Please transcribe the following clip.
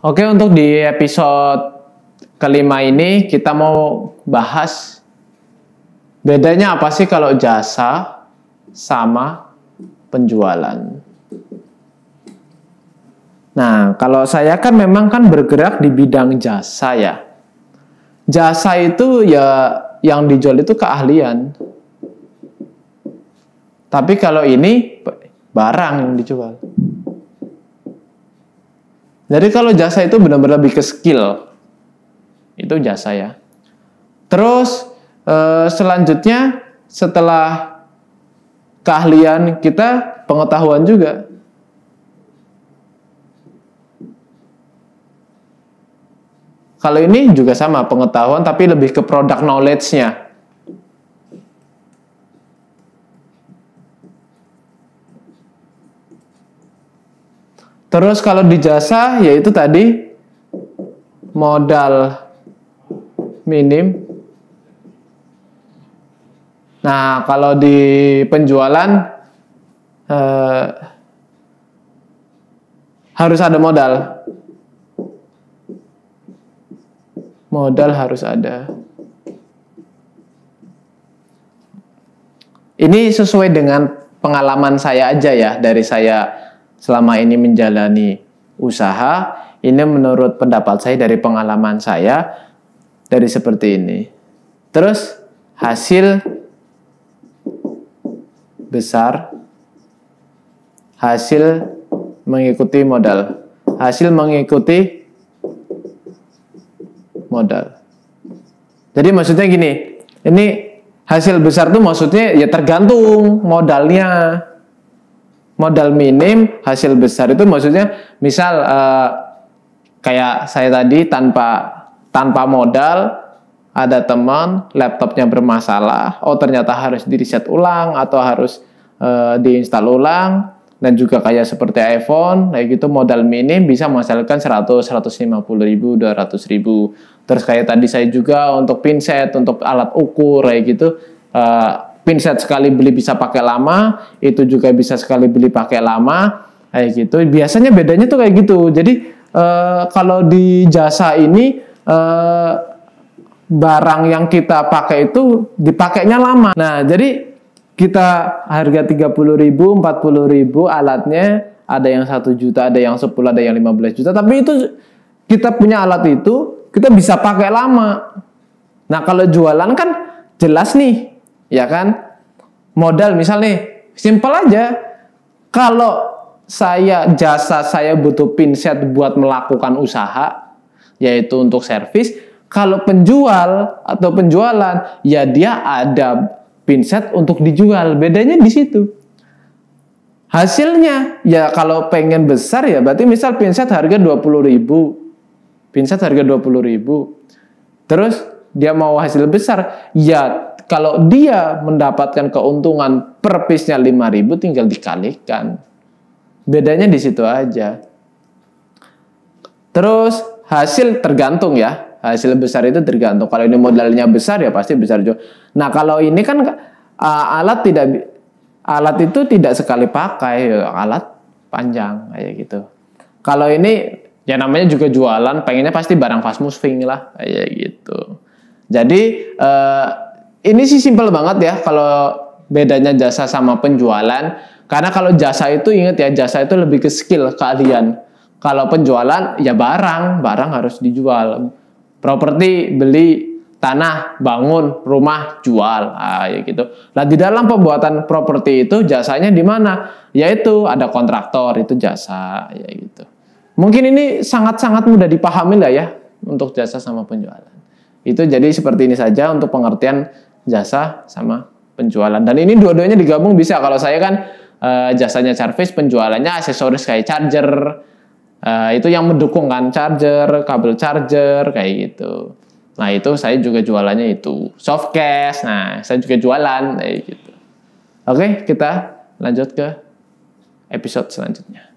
Oke, untuk di episode kelima ini kita mau bahas bedanya apa sih kalau jasa sama penjualan. Nah, kalau saya kan memang kan bergerak di bidang jasa ya. Jasa itu ya yang dijual itu keahlian. Tapi kalau ini barang yang dijual. Jadi kalau jasa itu benar-benar lebih ke skill. Itu jasa ya. Terus selanjutnya setelah keahlian kita pengetahuan juga. Kalau ini juga sama pengetahuan tapi lebih ke product knowledge-nya. Terus kalau di jasa yaitu tadi modal minim. Nah, kalau di penjualan harus ada modal. Modal harus ada. Ini sesuai dengan pengalaman saya aja ya, dari saya selama ini menjalani usaha. Ini menurut pendapat saya dari pengalaman saya dari seperti ini. Terus hasil besar, hasil mengikuti modal, hasil mengikuti modal. Jadi maksudnya gini, ini hasil besar tuh maksudnya ya tergantung modalnya. Modal minim, hasil besar itu maksudnya misal kayak saya tadi tanpa modal, ada teman laptopnya bermasalah, oh ternyata harus di reset ulang atau harus diinstal ulang, dan juga kayak seperti iPhone, kayak gitu modal minim bisa menghasilkan 100, 150 ribu, 200 ribu. Terus kayak tadi saya juga untuk pinset, untuk alat ukur kayak gitu, pinset sekali beli bisa pakai lama, itu juga bisa sekali beli pakai lama, kayak gitu. Biasanya bedanya tuh kayak gitu. Jadi kalau di jasa ini barang yang kita pakai itu dipakainya lama. Nah, jadi kita harga 30.000, 40.000 alatnya, ada yang 1 juta, ada yang 10, ada yang 15 juta. Tapi itu kita punya alat itu kita bisa pakai lama. Nah, kalau jualan kan jelas nih. Ya kan, modal misal nih, simpel aja. Kalau jasa saya butuh pinset buat melakukan usaha, yaitu untuk servis. Kalau penjual atau penjualan, ya dia ada pinset untuk dijual. Bedanya di situ. Hasilnya, ya kalau pengen besar ya berarti misal pinset harga 20.000. Pinset harga 20.000. Terus dia mau hasil besar, ya kalau dia mendapatkan keuntungan per piece-nya 5.000 tinggal dikalikan. Bedanya di situ aja. Terus hasil tergantung ya. Hasil besar itu tergantung. Kalau ini modalnya besar ya pasti besar juga. Nah, kalau ini kan alat itu tidak sekali pakai, alat panjang kayak gitu. Kalau ini ya namanya juga jualan, pengennya pasti barang fast moving lah kayak gitu. Jadi ini sih simpel banget ya kalau bedanya jasa sama penjualan. Karena kalau jasa itu ingat ya, jasa itu lebih ke skill, keahlian. Kalau penjualan ya barang harus dijual. Properti, beli, tanah, bangun, rumah, jual, ya gitu. Nah, di dalam pembuatan properti itu jasanya di mana? Yaitu ada kontraktor, itu jasa, ya gitu. Mungkin ini sangat-sangat mudah dipahami lah ya untuk jasa sama penjualan. Itu jadi seperti ini saja untuk pengertian jasa sama penjualan. Dan ini dua-duanya digabung bisa. Kalau saya kan jasanya servis, penjualannya aksesoris kayak charger. Itu yang mendukung kan, charger, kabel charger kayak gitu. Nah, itu saya juga jualannya itu soft cash. Nah, saya juga jualan kayak gitu. Oke, kita lanjut ke episode selanjutnya.